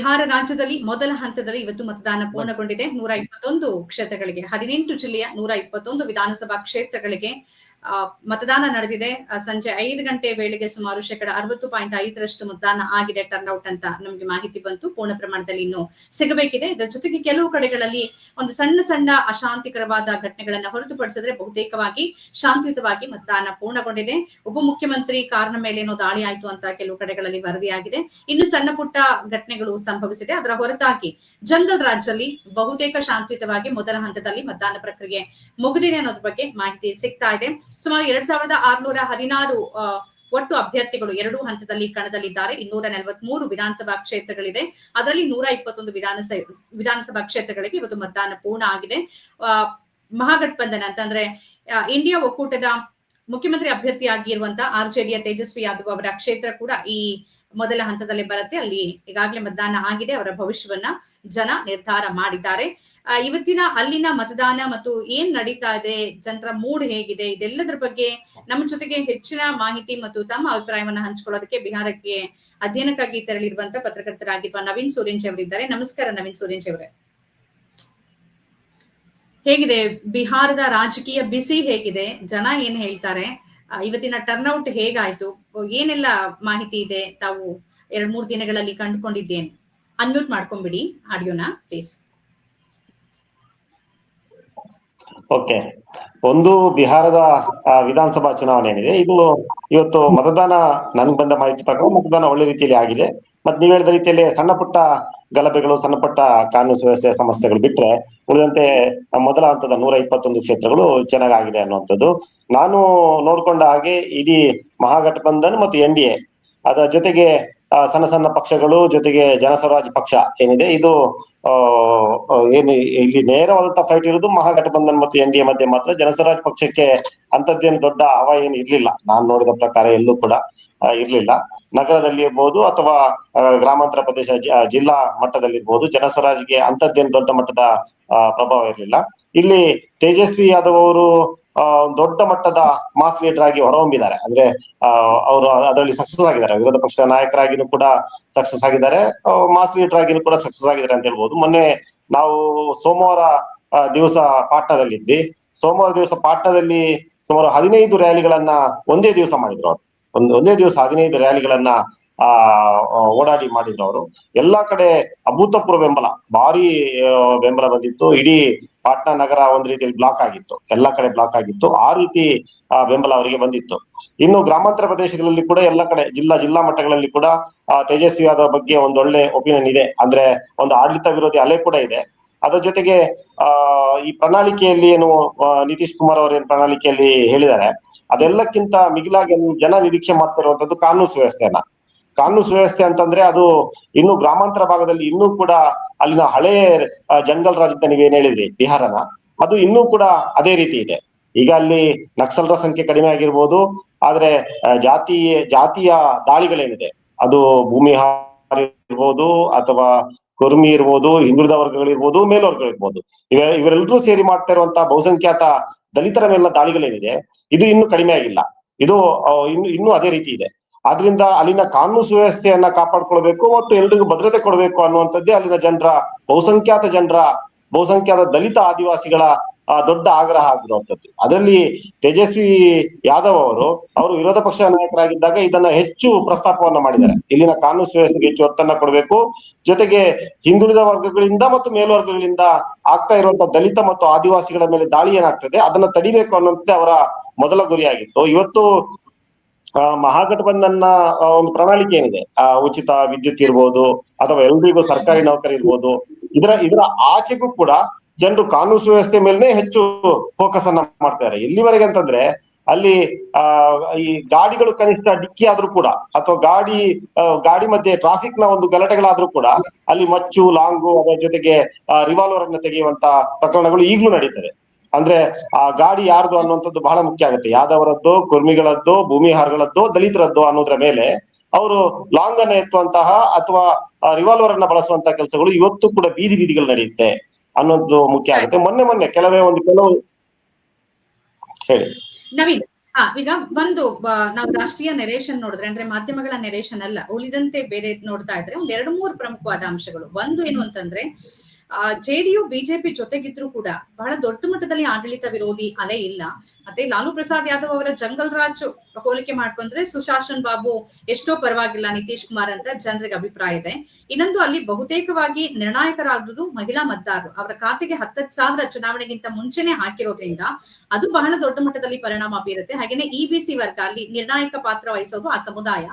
ಬಿಹಾರ ರಾಜ್ಯದಲ್ಲಿ ಮೊದಲ ಹಂತದಲ್ಲಿ ಇವತ್ತು ಮತದಾನ ಪೂರ್ಣಗೊಂಡಿದೆ. 121 ಕ್ಷೇತ್ರಗಳಿಗೆ 18 ಜಿಲ್ಲೆಯ 121 ವಿಧಾನಸಭಾ ಕ್ಷೇತ್ರಗಳಿಗೆ ಮತದಾನ ನಡೆದಿದೆ. ಸಂಜೆ 5 ಗಂಟೆ ವೇಳೆಗೆ ಸುಮಾರು 60.5% ಮತದಾನ ಆಗಿದೆ. ಟರ್ನ್ಔಟ್ ಅಂತ ನಮಗೆ ಮಾಹಿತಿ ಬಂತು. ಪೂರ್ಣ ಪ್ರಮಾಣದಲ್ಲಿ ಇನ್ನು ಸಿಗಬೇಕಿದೆ. ಇದರ ಜೊತೆಗೆ ಕೆಲವು ಕಡೆಗಳಲ್ಲಿ ಒಂದು ಸಣ್ಣ ಅಶಾಂತಿಕರವಾದ ಘಟನೆಗಳನ್ನ ಹೊರತುಪಡಿಸಿದ್ರೆ ಬಹುತೇಕವಾಗಿ ಶಾಂತಿಯುತವಾಗಿ ಮತದಾನ ಪೂರ್ಣಗೊಂಡಿದೆ. ಉಪಮುಖ್ಯಮಂತ್ರಿ ಕಾರಿನ ಮೇಲೇನೋ ದಾಳಿ ಆಯ್ತು ಅಂತ ಕೆಲವು ಕಡೆಗಳಲ್ಲಿ ವರದಿಯಾಗಿದೆ. ಇನ್ನು ಸಣ್ಣ ಪುಟ್ಟ ಘಟನೆಗಳು ಸಂಭವಿಸಿದೆ. ಅದರ ಹೊರತಾಗಿ ಜಂಗಲ್ ರಾಜ್ಯದಲ್ಲಿ ಬಹುತೇಕ ಶಾಂತಿಯುತವಾಗಿ ಮೊದಲ ಹಂತದಲ್ಲಿ ಮತದಾನ ಪ್ರಕ್ರಿಯೆ ಮುಗಿದಿದೆ ಅನ್ನೋದ್ರ ಬಗ್ಗೆ ಮಾಹಿತಿ ಸಿಗ್ತಾ ಇದೆ. ಸುಮಾರು 2616 ಒಟ್ಟು ಅಭ್ಯರ್ಥಿಗಳು ಎರಡೂ ಹಂತದಲ್ಲಿ ಕಣದಲ್ಲಿದ್ದಾರೆ. 243 ವಿಧಾನಸಭಾ ಕ್ಷೇತ್ರಗಳಿದೆ. ಅದರಲ್ಲಿ 121 ವಿಧಾನಸಭಾ ಕ್ಷೇತ್ರಗಳಿಗೆ ಇವತ್ತು ಮತದಾನ ಪೂರ್ಣ ಆಗಿದೆ. ಮಹಾಗಠಬಂಧನ ಅಂತಂದ್ರೆ ಇಂಡಿಯಾ ಒಕ್ಕೂಟದ ಮುಖ್ಯಮಂತ್ರಿ ಅಭ್ಯರ್ಥಿಯಾಗಿರುವಂತಹ ಆರ್ಜೆಡಿಯ ತೇಜಸ್ವಿ ಯಾದವ್ ಅವರ ಕ್ಷೇತ್ರ ಕೂಡ ಈ ಮೊದಲ ಹಂತದಲ್ಲಿ ಬರುತ್ತೆ. ಅಲ್ಲಿ ಈಗಾಗಲೇ ಮತದಾನ ಆಗಿದೆ. ಅವರ ಭವಿಷ್ಯವನ್ನ ಜನ ನಿರ್ಧಾರ ಮಾಡಿದ್ದಾರೆ. ಇವತ್ತಿನ ಅಲ್ಲಿನ ಮತದಾನ ಮತ್ತು ಏನ್ ನಡೀತಾ ಇದೆ, ಜನರ ಮೂಡ್ ಹೇಗಿದೆ, ಇದೆಲ್ಲದರ ಬಗ್ಗೆ ನಮ್ಮ ಜೊತೆಗೆ ಹೆಚ್ಚಿನ ಮಾಹಿತಿ ಮತ್ತು ತಮ್ಮ ಅಭಿಪ್ರಾಯವನ್ನ ಹಂಚಿಕೊಳ್ಳೋದಕ್ಕೆ ಬಿಹಾರಕ್ಕೆ ಅಧ್ಯಯನಕ್ಕಾಗಿ ತೆರಳಿರುವಂತಹ ಪತ್ರಕರ್ತರಾಗಿರುವ ನವೀನ್ ಸೂರ್ಯಂಜಿ ಅವರಿದ್ದಾರೆ. ನಮಸ್ಕಾರ ನವೀನ್ ಸೂರ್ಯಂಜಿ ಅವರೇ. ಹೇಗಿದೆ ಬಿಹಾರದ ರಾಜಕೀಯ ಬಿಸಿ, ಹೇಗಿದೆ, ಜನ ಏನ್ ಹೇಳ್ತಾರೆ, ಇವತ್ತಿನ ಟರ್ನ್ಔಟ್ ಹೇಗಾಯ್ತು, ಏನೆಲ್ಲ ಮಾಹಿತಿ ಇದೆ ತಾವು 2-3 ದಿನಗಳಲ್ಲಿ ಕಂಡುಕೊಂಡಿದ್ದೇನೆ? ಅನ್ಮ್ಯೂಟ್ ಮಾಡ್ಕೊಂಡ್ಬಿಡಿ ಆಡಿಯೋನ ಪ್ಲೀಸ್. ಓಕೆ, ಒಂದು ಬಿಹಾರದ ವಿಧಾನಸಭಾ ಚುನಾವಣೆ ಏನಿದೆ, ಇದು ಇವತ್ತು ಮತದಾನ ನನ್ಗೆ ಬಂದ ಮಾಹಿತಿ ಪ್ರಕಾರ ಮತದಾನ ಒಳ್ಳೆ ರೀತಿಯಲ್ಲಿ ಆಗಿದೆ. ಮತ್ತೆ ನೀವು ಹೇಳಿದ ರೀತಿಯಲ್ಲಿ ಸಣ್ಣ ಪುಟ್ಟ ಗಲಭೆಗಳು, ಸಣ್ಣ ಪುಟ್ಟ ಕಾನೂನು ಸುವ್ಯವಸ್ಥೆ ಸಮಸ್ಯೆಗಳು ಬಿಟ್ರೆ ಉಳಿದಂತೆ ಮೊದಲ ಹಂತದ 121 ಕ್ಷೇತ್ರಗಳು ಚೆನ್ನಾಗಿದೆ ಅನ್ನುವಂಥದ್ದು. ನಾನು ನೋಡ್ಕೊಂಡ ಹಾಗೆ ಇಡೀ ಮಹಾಗಠಬಂಧನ್ ಮತ್ತು NDA ಅದರ ಜೊತೆಗೆ ಸಣ್ಣ ಸಣ್ಣ ಪಕ್ಷಗಳು ಜೊತೆಗೆ ಜನಸ್ವರಾಜ್ ಪಕ್ಷ ಏನಿದೆ, ಇದು ಏನು ಇಲ್ಲಿ ನೇರವಾದಂತಹ ಫೈಟ್ ಇರೋದು ಮಹಾಗಠಬಂಧನ್ ಮತ್ತು NDA ಮಧ್ಯೆ ಮಾತ್ರ. ಜನಸ್ವರಾಜ್ ಪಕ್ಷಕ್ಕೆ ಅಂತದ್ದೇನು ದೊಡ್ಡ ಹವಾ ಏನು ಇರ್ಲಿಲ್ಲ, ನಾನ್ ನೋಡಿದ ಪ್ರಕಾರ ಎಲ್ಲೂ ಕೂಡ ಇರ್ಲಿಲ್ಲ. ನಗರದಲ್ಲಿ ಇರ್ಬೋದು ಅಥವಾ ಗ್ರಾಮಾಂತರ ಪ್ರದೇಶ ಜಿಲ್ಲಾ ಮಟ್ಟದಲ್ಲಿ ಇರ್ಬೋದು, ಜನಸ್ವರಾಜ್ಗೆ ಅಂತದ್ದೇನು ದೊಡ್ಡ ಮಟ್ಟದ ಪ್ರಭಾವ ಇರಲಿಲ್ಲ. ಇಲ್ಲಿ ತೇಜಸ್ವಿ ಯಾದವ್ ಅವರು ದೊಡ್ಡ ಮಟ್ಟದ ಮಾಸ್ ಲೀಡರ್ ಆಗಿ ಹೊರಹೊಮ್ಮಿದ್ದಾರೆ. ಅಂದ್ರೆ ಅವರು ಅದರಲ್ಲಿ ಸಕ್ಸಸ್ ಆಗಿದ್ದಾರೆ. ವಿರೋಧ ಪಕ್ಷದ ನಾಯಕರಾಗಿನೂ ಕೂಡ ಸಕ್ಸಸ್ ಆಗಿದ್ದಾರೆ, ಮಾಸ್ ಲೀಡರ್ ಆಗಿನೂ ಕೂಡ ಸಕ್ಸಸ್ ಆಗಿದ್ದಾರೆ ಅಂತ ಹೇಳ್ಬೋದು. ಮೊನ್ನೆ ನಾವು ಸೋಮವಾರ ದಿವಸ ಪಾಟ್ನಾದಲ್ಲಿದ್ವಿ. ಸೋಮವಾರ ದಿವಸ ಪಾಟ್ನಾದಲ್ಲಿ ಸುಮಾರು 15 ರ್ಯಾಲಿಗಳನ್ನ ಒಂದೇ ದಿವಸ ಮಾಡಿದ್ರು ಅವರು. ಒಂದೇ ದಿವಸ 15 ರ್ಯಾಲಿಗಳನ್ನ ಓಡಾಡಿ ಮಾಡಿದ್ರು ಅವರು. ಎಲ್ಲಾ ಕಡೆ ಅಭೂತಪೂರ್ವ ಬೆಂಬಲ, ಭಾರಿ ಬೆಂಬಲ ಬಂದಿತ್ತು. ಇಡೀ ಪಾಟ್ನಾ ನಗರ ಒಂದ್ ರೀತಿಯಲ್ಲಿ ಬ್ಲಾಕ್ ಆಗಿತ್ತು, ಎಲ್ಲಾ ಕಡೆ ಬ್ಲಾಕ್ ಆಗಿತ್ತು. ಆ ರೀತಿ ಬೆಂಬಲ ಅವರಿಗೆ ಬಂದಿತ್ತು. ಇನ್ನು ಗ್ರಾಮಾಂತರ ಪ್ರದೇಶಗಳಲ್ಲಿ ಕೂಡ ಎಲ್ಲ ಕಡೆ ಜಿಲ್ಲಾ ಮಟ್ಟಗಳಲ್ಲಿ ಕೂಡ ತೇಜಸ್ವಿ ಯಾದವ್ ಬಗ್ಗೆ ಒಂದೊಳ್ಳೆ ಒಪಿನಿಯನ್ ಇದೆ. ಅಂದ್ರೆ ಒಂದು ಆಡಳಿತ ವಿರೋಧಿ ಅಲೆ ಕೂಡ ಇದೆ. ಅದರ ಜೊತೆಗೆ ಈ ಪ್ರಣಾಳಿಕೆಯಲ್ಲಿ ಏನು ನಿತೀಶ್ ಕುಮಾರ್ ಅವರ ಏನು ಪ್ರಣಾಳಿಕೆಯಲ್ಲಿ ಹೇಳಿದ್ದಾರೆ, ಅದೆಲ್ಲಕ್ಕಿಂತ ಮಿಗಿಲಾಗಿ ಜನ ನಿರೀಕ್ಷೆ ಮಾಡ್ತಿರುವಂತದ್ದು ಕಾನೂನು ಸುವ್ಯವಸ್ಥೆ ಅಂತಂದ್ರೆ ಅದು ಇನ್ನು ಗ್ರಾಮಾಂತರ ಭಾಗದಲ್ಲಿ ಇನ್ನೂ ಕೂಡ ಅಲ್ಲಿನ ಹಳೆ ಜಂಗಲ್ ರಾಜ್ ಅಂತ ನೀವೇನ್ ಹೇಳಿದ್ರಿ ಬಿಹಾರನ, ಅದು ಇನ್ನೂ ಕೂಡ ಅದೇ ರೀತಿ ಇದೆ. ಈಗ ಅಲ್ಲಿ ನಕ್ಸಲರ ಸಂಖ್ಯೆ ಕಡಿಮೆ ಆಗಿರ್ಬೋದು, ಆದ್ರೆ ಜಾತಿಯ ದಾಳಿಗಳೇನಿದೆ, ಅದು ಭೂಮಿಹಾರ ಇರ್ಬೋದು ಅಥವಾ ಕುರ್ಮಿ ಇರ್ಬೋದು, ಹಿಂದುಳಿದ ವರ್ಗಗಳಿರ್ಬೋದು, ಮೇಲ್ವರ್ಗಗಳಿರ್ಬೋದು, ಇವರೆಲ್ಲರೂ ಸೇರಿ ಮಾಡ್ತಾ ಇರುವಂತಹ ಬಹುಸಂಖ್ಯಾತ ದಲಿತರ ಮೇಲಿನ ದಾಳಿಗಳೇನಿದೆ, ಇದು ಇನ್ನೂ ಕಡಿಮೆ ಆಗಿಲ್ಲ. ಇದು ಇನ್ನೂ ಅದೇ ರೀತಿ ಇದೆ. ಆದ್ರಿಂದ ಅಲ್ಲಿನ ಕಾನೂನು ಸುವ್ಯವಸ್ಥೆಯನ್ನ ಕಾಪಾಡ್ಕೊಳ್ಬೇಕು ಮತ್ತು ಎಲ್ರಿಗೂ ಭದ್ರತೆ ಕೊಡಬೇಕು ಅನ್ನುವಂಥದ್ದೇ ಅಲ್ಲಿನ ಬಹುಸಂಖ್ಯಾತ ದಲಿತ ಆದಿವಾಸಿಗಳ ದೊಡ್ಡ ಆಗ್ರಹ ಆಗಿರುವಂಥದ್ದು. ಅದರಲ್ಲಿ ತೇಜಸ್ವಿ ಯಾದವ್ ಅವರು ವಿರೋಧ ಪಕ್ಷ ನಾಯಕರಾಗಿದ್ದಾಗ ಇದನ್ನ ಹೆಚ್ಚು ಪ್ರಸ್ತಾಪವನ್ನ ಮಾಡಿದ್ದಾರೆ. ಇಲ್ಲಿನ ಕಾನೂನು ಸುವ್ಯವಸ್ಥೆಗೆ ಹೆಚ್ಚು ಒತ್ತನ್ನ ಕೊಡಬೇಕು, ಜೊತೆಗೆ ಹಿಂದುಳಿದ ವರ್ಗಗಳಿಂದ ಮತ್ತು ಮೇಲ್ವರ್ಗಗಳಿಂದ ಆಗ್ತಾ ಇರುವಂತಹ ದಲಿತ ಮತ್ತು ಆದಿವಾಸಿಗಳ ಮೇಲೆ ದಾಳಿ ಏನಾಗ್ತದೆ ಅದನ್ನ ತಡಿಬೇಕು ಅನ್ನೋದೇ ಅವರ ಮೊದಲ ಗುರಿಯಾಗಿತ್ತು. ಇವತ್ತು ಮಹಾಗಠಬಂಧನ್ನ ಒಂದು ಪ್ರಣಾಳಿಕೆ ಏನಿದೆ, ಉಚಿತ ವಿದ್ಯುತ್ ಇರ್ಬೋದು ಅಥವಾ ಎಲ್ರಿಗೂ ಸರ್ಕಾರಿ ನೌಕರಿ ಇರ್ಬೋದು, ಇದರ ಆಚೆಗೂ ಕೂಡ ಜನರು ಕಾನೂನು ಸುವ್ಯವಸ್ಥೆ ಮೇಲೆನೆ ಹೆಚ್ಚು ಫೋಕಸ್ ಅನ್ನ ಮಾಡ್ತಾರೆ. ಎಲ್ಲಿವರೆಗೆ ಅಂತಂದ್ರೆ ಅಲ್ಲಿ ಈ ಗಾಡಿಗಳು ಕನಿಷ್ಠ ಡಿಕ್ಕಿ ಆದ್ರೂ ಕೂಡ ಅಥವಾ ಗಾಡಿ ಮಧ್ಯೆ ಟ್ರಾಫಿಕ್ ನ ಒಂದು ಗಲಾಟೆಗಳಾದ್ರೂ ಕೂಡ ಅಲ್ಲಿ ಮಚ್ಚು, ಲಾಂಗು, ಅದರ ಜೊತೆಗೆ ರಿವಾಲ್ವರ್ ಅನ್ನ ತೆಗೆಯುವಂತ ಪ್ರಕರಣಗಳು ಈಗಲೂ ನಡೀತದೆ. ಅಂದ್ರೆ ಆ ಗಾಡಿ ಯಾರ್ದು ಅನ್ನುವಂಥದ್ದು ಬಹಳ ಮುಖ್ಯ ಆಗುತ್ತೆ. ಯಾದವರದ್ದು, ಕುರ್ಮಿಗಳದ್ದು, ಭೂಮಿಹಾರಗಳದ್ದು, ದಲಿತರದ್ದು ಅನ್ನೋದ್ರ ಮೇಲೆ ಅವರು ಲಾಂಗ್ ಅನ್ನ ಎತ್ತುವಂತಹ ಅಥವಾ ರಿವಾಲ್ವರ್ ಅನ್ನ ಬಳಸುವಂತಹ ಕೆಲಸಗಳು ಇವತ್ತು ಕೂಡ ಬೀದಿಗಳು ನಡೆಯುತ್ತೆ ಅನ್ನೋದು ಮುಖ್ಯ ಆಗುತ್ತೆ. ಮೊನ್ನೆ ಕೆಲವು ಹೇಳಿ ನವೀನ್, ಈಗ ಒಂದು ನಾವು ರಾಷ್ಟ್ರೀಯ ನೆರೇಷನ್ ನೋಡಿದ್ರೆ ಅಂದ್ರೆ ಮಾಧ್ಯಮಗಳ ನೆರೇಷನ್ ಅಲ್ಲ, ಉಳಿದಂತೆ ಬೇರೆ ನೋಡ್ತಾ ಇದ್ರೆ ಒಂದ್ 2-3 ಪ್ರಮುಖವಾದ ಅಂಶಗಳು. ಒಂದು ಏನು ಅಂತಂದ್ರೆ ಜೆಡಿಯು ಬಿಜೆಪಿ ಜೊತೆಗಿದ್ರು ಕೂಡ ಬಹಳ ದೊಡ್ಡ ಮಟ್ಟದಲ್ಲಿ ಆಡಳಿತ ವಿರೋಧಿ ಅಲೆ ಇಲ್ಲ. ಮತ್ತೆ ಲಾಲು ಪ್ರಸಾದ್ ಯಾದವ್ ಅವರ ಜಂಗಲ್ ರಾಜ್ ಹೋಲಿಕೆ ಮಾಡ್ಕೊಂಡ್ರೆ ಸುಶಾಸನ್ ಬಾಬು ಎಷ್ಟೋ ಪರವಾಗಿಲ್ಲ ನಿತೀಶ್ ಕುಮಾರ್ ಅಂತ ಜನರಿಗೆ ಅಭಿಪ್ರಾಯ ಇದೆ. ಇನ್ನೊಂದು ಅಲ್ಲಿ ಬಹುತೇಕವಾಗಿ ನಿರ್ಣಾಯಕರಾದುದು ಮಹಿಳಾ ಮತದಾರರು, ಅವರ ಖಾತೆಗೆ 10,000 ಚುನಾವಣೆಗಿಂತ ಮುಂಚೆನೆ ಹಾಕಿರೋದ್ರಿಂದ ಅದು ಬಹಳ ದೊಡ್ಡ ಮಟ್ಟದಲ್ಲಿ ಪರಿಣಾಮ ಬೀರುತ್ತೆ. ಹಾಗೇನೆ ಇಬಿಸಿ ವರ್ಗ ಅಲ್ಲಿ ನಿರ್ಣಾಯಕ ಪಾತ್ರ ವಹಿಸೋದು ಆ ಸಮುದಾಯ.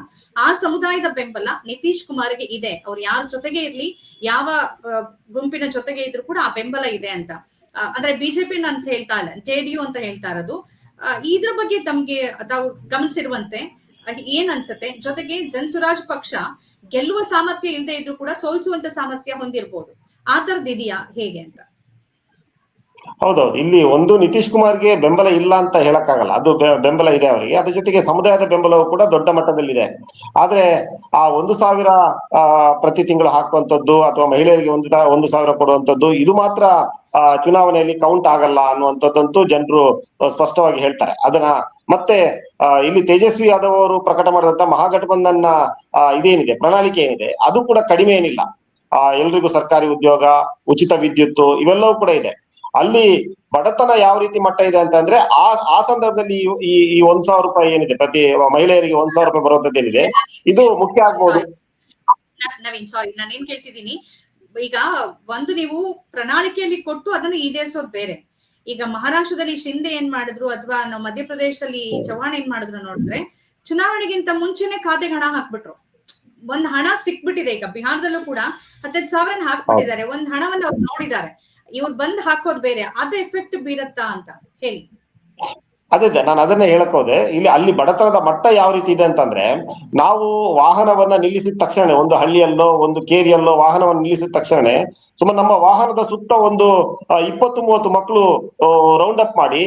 ಆ ಸಮುದಾಯದ ಬೆಂಬಲ ನಿತೀಶ್ ಕುಮಾರ್ಗೆ ಇದೆ. ಅವ್ರು ಯಾರ ಜೊತೆಗೆ ಇರ್ಲಿ, ಯಾವ ಗುಂಪಿನ ಜೊತೆಗೆ ಇದ್ರು ಕೂಡ ಆ ಬೆಂಬಲ ಇದೆ ಅಂತ. ಅಂದ್ರೆ ಬಿಜೆಪಿ ಅಂತ ಹೇಳ್ತಾ ಇಲ್ಲ, ಜೆಡಿಯು ಅಂತ ಹೇಳ್ತಾ ಇರೋದು. ಇದ್ರ ಬಗ್ಗೆ ತಮ್ಗೆ ತಾವು ಗಮನಿಸಿರುವಂತೆ ಏನ್ ಅನ್ಸುತ್ತೆ? ಜೊತೆಗೆ ಜನಸುರಾಜ್ ಪಕ್ಷ ಗೆಲ್ಲುವ ಸಾಮರ್ಥ್ಯ ಇಲ್ಲದೆ ಇದ್ರು ಕೂಡ ಸೋಲ್ಸುವಂತ ಸಾಮರ್ಥ್ಯ ಹೊಂದಿರ್ಬೋದು, ಆ ತರದ್ ಇದೆಯಾ ಹೇಗೆ ಅಂತ? ಹೌದೌದು, ಇಲ್ಲಿ ಒಂದು ನಿತೀಶ್ ಕುಮಾರ್ಗೆ ಬೆಂಬಲ ಇಲ್ಲ ಅಂತ ಹೇಳಕ್ಕಾಗಲ್ಲ, ಅದು ಬೆಂಬಲ ಇದೆ ಅವರಿಗೆ. ಅದ್ರ ಜೊತೆಗೆ ಸಮುದಾಯದ ಬೆಂಬಲವು ಕೂಡ ದೊಡ್ಡ ಮಟ್ಟದಲ್ಲಿದೆ. ಆದ್ರೆ ಆ 1,000 ಪ್ರತಿ ತಿಂಗಳು ಹಾಕುವಂತದ್ದು ಅಥವಾ ಮಹಿಳೆಯರಿಗೆ 1,000 ಕೊಡುವಂತದ್ದು ಇದು ಮಾತ್ರ ಚುನಾವಣೆಯಲ್ಲಿ ಕೌಂಟ್ ಆಗಲ್ಲ ಅನ್ನುವಂಥದ್ದಂತೂ ಜನರು ಸ್ಪಷ್ಟವಾಗಿ ಹೇಳ್ತಾರೆ. ಅದನ್ನ ಮತ್ತೆ ಇಲ್ಲಿ ತೇಜಸ್ವಿ ಯಾದವ್ ಅವರು ಪ್ರಕಟ ಮಾಡಿದಂತ ಮಹಾಗಠಬಂಧನ್ನ ಇದೇನಿದೆ ಪ್ರಣಾಳಿಕೆ ಏನಿದೆ ಅದು ಕೂಡ ಕಡಿಮೆ ಏನಿಲ್ಲ. ಎಲ್ರಿಗೂ ಸರ್ಕಾರಿ ಉದ್ಯೋಗ, ಉಚಿತ ವಿದ್ಯುತ್ ಇವೆಲ್ಲವೂ ಕೂಡ ಇದೆ. ಅಲ್ಲಿ ಬಡತನ ಯಾವ ರೀತಿ ಮಟ್ಟ ಇದೆ ಅಂತಂದ್ರೆ ಆ ಸಂದರ್ಭದಲ್ಲಿ ಈ 1,000 ರೂಪಾಯಿ ಏನಿದೆ, ಪ್ರತಿ ಮಹಿಳೆಯರಿಗೆ 1,000 ರೂಪಾಯಿ ಬರುವಂತದ್ದು ಏನಿದೆ ಇದು ಮುಖ್ಯ ಆಗ್ಬಹುದು. ನವೀನ್, ಸಾರಿ, ನಾನು ಏನ್ ಕೇಳ್ತಿದ್ದೀನಿ ಈಗ, ಒಂದು ನೀವು ಪ್ರಣಾಳಿಕೆಯಲ್ಲಿ ಕೊಟ್ಟು ಅದನ್ನು ಈಡೇರಿಸೋದು ಬೇರೆ. ಈಗ ಮಹಾರಾಷ್ಟ್ರದಲ್ಲಿ ಶಿಂದೆ ಏನ್ ಮಾಡಿದ್ರು ಅಥವಾ ನಾವು ಮಧ್ಯಪ್ರದೇಶದಲ್ಲಿ ಚವ್ಹಾಣ್ ಏನ್ ಮಾಡಿದ್ರು ನೋಡಿದ್ರೆ, ಚುನಾವಣೆಗಿಂತ ಮುಂಚೆನೆ ಖಾತೆಗೆ ಹಣ ಹಾಕ್ಬಿಟ್ರು. ಒಂದ್ ಹಣ ಸಿಕ್ಬಿಟ್ಟಿದೆ. ಈಗ ಬಿಹಾರದಲ್ಲೂ ಕೂಡ 10,000 ಹಾಕ್ಬಿಟ್ಟಿದ್ದಾರೆ. ಒಂದ್ ಹಣವನ್ನು ಅವ್ರು ನೋಡಿದ್ದಾರೆ. ಇವ್ರು ಬಂದ್ ಹಾಕೋದ್ ಬೇರೆ, ಅದು ಎಫೆಕ್ಟ್ ಬೀರತ್ತಾ ಅಂತ ಹೇಳಿ. ಅದೇ ನಾನು ಅದನ್ನೇ ಹೇಳಕ್ ಹೋದೆ. ಅಲ್ಲಿ ಬಡತನದ ಮಟ್ಟ ಯಾವ ರೀತಿ ಇದೆ ಅಂತಂದ್ರೆ, ನಾವು ವಾಹನವನ್ನ ನಿಲ್ಲಿಸಿದ ತಕ್ಷಣ, ಒಂದು ಹಳ್ಳಿಯಲ್ಲೋ ಒಂದು ಕೇರಿಯಲ್ಲೋ ವಾಹನವನ್ನು ನಿಲ್ಲಿಸಿದ ತಕ್ಷಣ ಸುಮ್ಮನೆ ನಮ್ಮ ವಾಹನದ ಸುತ್ತ ಒಂದು 20-30 ಮಕ್ಕಳು ರೌಂಡ್ ಅಪ್ ಮಾಡಿ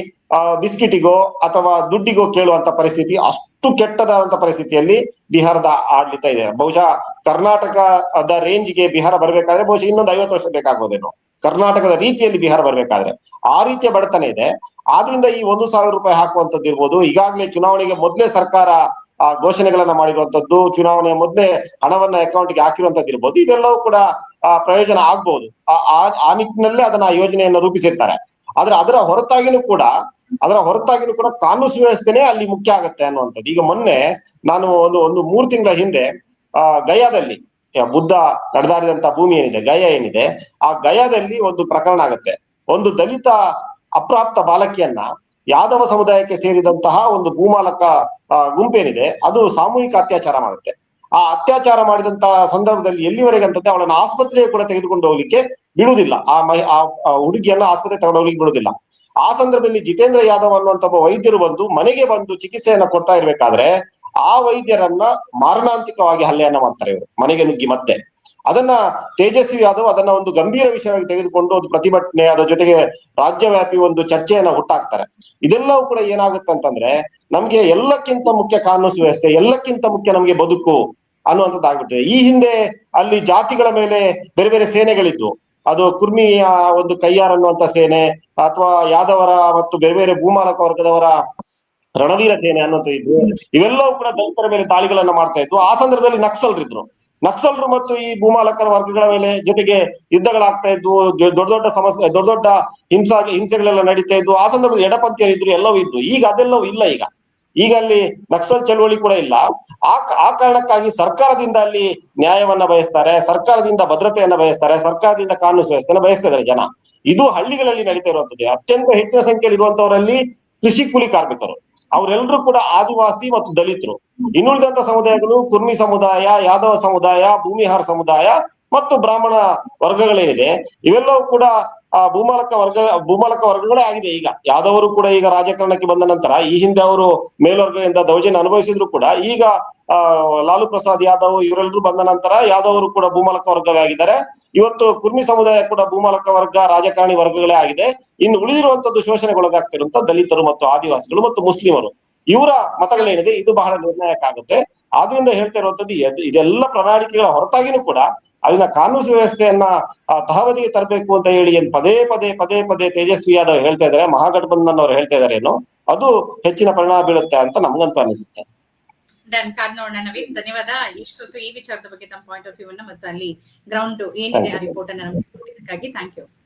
ಬಿಸ್ಕಿಟಿಗೋ ಅಥವಾ ದುಡ್ಡಿಗೋ ಕೇಳುವಂತ ಪರಿಸ್ಥಿತಿ, ಅಷ್ಟು ಕೆಟ್ಟದಾದಂತ ಪರಿಸ್ಥಿತಿಯಲ್ಲಿ ಬಿಹಾರದ ಆಡಳಿತ ಇದೆ. ಬಹುಶಃ ಕರ್ನಾಟಕದ ರೇಂಜ್ಗೆ ಬಿಹಾರ ಬರ್ಬೇಕಾದ್ರೆ ಬಹುಶಃ ಇನ್ನೊಂದು 50 ವರ್ಷ ಬೇಕಾಗ್ಬೋದೇನೋ, ಕರ್ನಾಟಕದ ರೀತಿಯಲ್ಲಿ ಬಿಹಾರ ಬರ್ಬೇಕಾದ್ರೆ. ಆ ರೀತಿಯ ಬಡತನ ಇದೆ. ಆದ್ರಿಂದ ಈ 1,000 ರೂಪಾಯಿ ಹಾಕುವಂತದ್ದು ಇರ್ಬೋದು, ಈಗಾಗಲೇ ಚುನಾವಣೆಗೆ ಮೊದಲೇ ಸರ್ಕಾರ ಘೋಷಣೆಗಳನ್ನ ಮಾಡಿರುವಂತದ್ದು, ಚುನಾವಣೆಯ ಮೊದಲೇ ಹಣವನ್ನ ಅಕೌಂಟ್ಗೆ ಹಾಕಿರುವಂತದ್ದು ಇರ್ಬೋದು, ಇದೆಲ್ಲವೂ ಕೂಡ ಪ್ರಯೋಜನ ಆಗ್ಬಹುದು. ಆ ನಿಟ್ಟಿನಲ್ಲೇ ಅದನ್ನ ಯೋಜನೆಯನ್ನು ರೂಪಿಸಿರ್ತಾರೆ. ಆದ್ರೆ ಅದರ ಹೊರತಾಗಿನೂ ಕೂಡ ಕಾನೂನು ಸುವ್ಯವಸ್ಥೆನೇ ಅಲ್ಲಿ ಮುಖ್ಯ ಆಗತ್ತೆ ಅನ್ನುವಂಥದ್ದು. ಈಗ ಮೊನ್ನೆ ನಾನು ಒಂದು 3 ತಿಂಗಳ ಹಿಂದೆ ಗಯಾದಲ್ಲಿ, ಬುದ್ಧ ನಡೆದಾಡಿದಂತ ಭೂಮಿ ಏನಿದೆ ಗಯಾ ಏನಿದೆ, ಆ ಗಯಾದಲ್ಲಿ ಒಂದು ಪ್ರಕರಣ ಆಗತ್ತೆ. ಒಂದು ದಲಿತ ಅಪ್ರಾಪ್ತ ಬಾಲಕಿಯನ್ನ ಯಾದವ ಸಮುದಾಯಕ್ಕೆ ಸೇರಿದಂತಹ ಒಂದು ಭೂಮಾಲಕ ಗುಂಪೇನಿದೆ ಅದು ಸಾಮೂಹಿಕ ಅತ್ಯಾಚಾರ ಮಾಡುತ್ತೆ. ಆ ಅತ್ಯಾಚಾರ ಮಾಡಿದಂತಹ ಸಂದರ್ಭದಲ್ಲಿ ಎಲ್ಲಿವರೆಗೆ ಅಂತಂದ್ರೆ ಅವಳನ್ನ ಆಸ್ಪತ್ರೆಗೆ ಕೂಡ ತೆಗೆದುಕೊಂಡು ಹೋಗ್ಲಿಕ್ಕೆ ಬಿಡುವುದಿಲ್ಲ. ಆ ಹುಡುಗಿಯನ್ನ ಆಸ್ಪತ್ರೆ ತಗೊಂಡು ಹೋಗ್ಲಿಕ್ಕೆ ಬಿಡುವುದಿಲ್ಲ. ಆ ಸಂದರ್ಭದಲ್ಲಿ ಜಿತೇಂದ್ರ ಯಾದವ್ ಅನ್ನುವಂತ ಒಬ್ಬ ವೈದ್ಯರು ಮನೆಗೆ ಬಂದು ಚಿಕಿತ್ಸೆಯನ್ನ ಕೊಡ್ತಾ ಇರ್ಬೇಕಾದ್ರೆ ಆ ವೈದ್ಯರನ್ನ ಮಾರಣಾಂತಿಕವಾಗಿ ಹಲ್ಲೆಯನ್ನ ಮಾಡ್ತಾರೆ ಇವರು, ಮನೆಗೆ ನುಗ್ಗಿ. ಮತ್ತೆ ಅದನ್ನ ತೇಜಸ್ವಿ ಯಾದವ್ ಅದನ್ನ ಒಂದು ಗಂಭೀರ ವಿಷಯವಾಗಿ ತೆಗೆದುಕೊಂಡು ಒಂದು ಪ್ರತಿಭಟನೆ, ಅದರ ಜೊತೆಗೆ ರಾಜ್ಯವ್ಯಾಪಿ ಒಂದು ಚರ್ಚೆಯನ್ನ ಹುಟ್ಟಾಕ್ತಾರೆ. ಇದೆಲ್ಲವೂ ಕೂಡ ಏನಾಗುತ್ತೆ ಅಂತಂದ್ರೆ, ನಮ್ಗೆ ಎಲ್ಲಕ್ಕಿಂತ ಮುಖ್ಯ ಕಾನೂನು ಸುವ್ಯವಸ್ಥೆ, ಎಲ್ಲಕ್ಕಿಂತ ಮುಖ್ಯ ನಮ್ಗೆ ಬದುಕು ಅನ್ನುವಂಥದ್ದಾಗ್ಬಿಟ್ಟಿದೆ. ಈ ಹಿಂದೆ ಅಲ್ಲಿ ಜಾತಿಗಳ ಮೇಲೆ ಬೇರೆ ಬೇರೆ ಸೇನೆಗಳಿದ್ವು. ಅದು ಕುರ್ಮಿಯ ಒಂದು ಕಯ್ಯಾರ್ ಅನ್ನುವಂತ ಸೇನೆ, ಅಥವಾ ಯಾದವರ ಮತ್ತು ಬೇರೆ ಬೇರೆ ಭೂಮಾಲಕ ವರ್ಗದವರ ರಣವೀರ ಸೇನೆ ಅನ್ನೋದು ಇದ್ವು. ಇವೆಲ್ಲವೂ ಕೂಡ ದಲಿತರ ಮೇಲೆ ದಾಳಿಗಳನ್ನ ಮಾಡ್ತಾ ಇದ್ವು. ಆ ಸಂದರ್ಭದಲ್ಲಿ ನಕ್ಸಲರು ಮತ್ತು ಈ ಭೂಮಾಲಕರ ವರ್ಗಗಳ ಮೇಲೆ ಜೊತೆಗೆ ಯುದ್ಧಗಳಾಗ್ತಾ ಇದ್ವು. ದೊಡ್ಡ ದೊಡ್ಡ ಸಮಸ್ಯೆ, ದೊಡ್ಡ ದೊಡ್ಡ ಹಿಂಸೆಗಳೆಲ್ಲ ನಡೀತಾ ಇದ್ವು. ಆ ಸಂದರ್ಭದಲ್ಲಿ ಎಡಪಂಥೀಯರಿದ್ರು, ಎಲ್ಲವೂ ಇದ್ವು. ಈಗ ಅದೆಲ್ಲವೂ ಇಲ್ಲ. ಈಗ ಅಲ್ಲಿ ನಕ್ಸಲ್ ಚಳವಳಿ ಕೂಡ ಇಲ್ಲ. ಆ ಕಾರಣಕ್ಕಾಗಿ ಸರ್ಕಾರದಿಂದ ಅಲ್ಲಿ ನ್ಯಾಯವನ್ನ ಬಯಸ್ತಾರೆ, ಸರ್ಕಾರದಿಂದ ಭದ್ರತೆಯನ್ನ ಬಯಸ್ತಾರೆ, ಸರ್ಕಾರದಿಂದ ಕಾನೂನು ಸುವ್ಯವಸ್ಥೆಯನ್ನ ಬಯಸ್ತಾ ಇದ್ದಾರೆ ಜನ. ಇದು ಹಳ್ಳಿಗಳಲ್ಲಿ ನಡೀತಾ ಇರುವಂತದ್ದು. ಅತ್ಯಂತ ಹೆಚ್ಚಿನ ಸಂಖ್ಯೆಯಲ್ಲಿ ಇರುವಂತವರಲ್ಲಿ ಕೃಷಿ ಕೂಲಿ ಕಾರ್ಮಿಕರು, ಅವರೆಲ್ಲರೂ ಕೂಡ ಆದಿವಾಸಿ ಮತ್ತು ದಲಿತರು. ಇನ್ನುಳಿದಂತ ಸಮುದಾಯಗಳು ಕುರ್ಮಿ ಸಮುದಾಯ, ಯಾದವ ಸಮುದಾಯ, ಭೂಮಿಹಾರ ಸಮುದಾಯ ಮತ್ತು ಬ್ರಾಹ್ಮಣ ವರ್ಗಗಳೇನಿದೆ ಇವೆಲ್ಲವೂ ಕೂಡ ಭೂಮಾಲಕ ವರ್ಗಗಳೇ ಆಗಿದೆ. ಈಗ ಯಾದವರು ಕೂಡ ಈಗ ರಾಜಕಾರಣಕ್ಕೆ ಬಂದ ನಂತರ, ಈ ಹಿಂದೆ ಅವರು ಮೇಲ್ವರ್ಗದಿಂದ ದೌರ್ಜನ್ಯ ಅನುಭವಿಸಿದ್ರು ಕೂಡ ಈಗ ಲಾಲು ಪ್ರಸಾದ್ ಯಾದವ್ ಇವರೆಲ್ಲರೂ ಬಂದ ನಂತರ ಯಾದವರು ಕೂಡ ಭೂಮಾಲಕ ವರ್ಗವೇ ಆಗಿದ್ದಾರೆ. ಇವತ್ತು ಕುರ್ಮಿ ಸಮುದಾಯ ಕೂಡ ಭೂಮಾಲಕ ವರ್ಗ, ರಾಜಕಾರಣಿ ವರ್ಗಗಳೇ ಆಗಿದೆ. ಇನ್ನು ಉಳಿದಿರುವಂತದ್ದು ಶೋಷಣೆಗೊಳಗಾಗ್ತಿರುವಂತ ದಲಿತರು ಮತ್ತು ಆದಿವಾಸಿಗಳು ಮತ್ತು ಮುಸ್ಲಿಮರು, ಇವರ ಮತಗಳೇನಿದೆ ಇದು ಬಹಳ ನಿರ್ಣಾಯಕ ಆಗುತ್ತೆ. ಆದ್ರಿಂದ ಹೇಳ್ತಾ ಇರುವಂತದ್ದು ಇದೆಲ್ಲ ಪ್ರಣಾಳಿಕೆಗಳ ಹೊರತಾಗಿನೂ ಕೂಡ ಅಲ್ಲಿನ ಕಾನೂನು ಸುವ್ಯವಸ್ಥೆಯನ್ನ ತಹಬದಿಗೆ ತರಬೇಕು ಅಂತ ಹೇಳಿ ಪದೇ ಪದೇ ತೇಜಸ್ವಿ ಯಾದವ್ ಹೇಳ್ತಾ ಇದ್ದಾರೆ, ಮಹಾಗಠಬಂಧನ್ ಅವರು ಹೇಳ್ತಾ ಇದ್ದಾರೆ ಏನೋ, ಅದು ಹೆಚ್ಚಿನ ಪರಿಣಾಮ ಬೀಳುತ್ತೆ ಅಂತ ನಮ್ಗಂತೂ ಅನಿಸುತ್ತೆ. ಡನ್, ಕಾದ್ ನೋಡೋಣ ನವೀನ್. ಧನ್ಯವಾದ ಇಷ್ಟೊತ್ತು ಈ ವಿಚಾರದ ಬಗ್ಗೆ ತಮ್ಮ ಪಾಯಿಂಟ್ ಆಫ್ ವ್ಯೂ ಅನ್ನ ಮತ್ತು ಅಲ್ಲಿ ಗ್ರೌಂಡ್ ಏನಿದೆ ಆ ರಿಪೋರ್ಟ್ ಅನ್ನ ನಮಗೆ ಕೊಟ್ಟಿದ್ದಕ್ಕಾಗಿ. Thank you.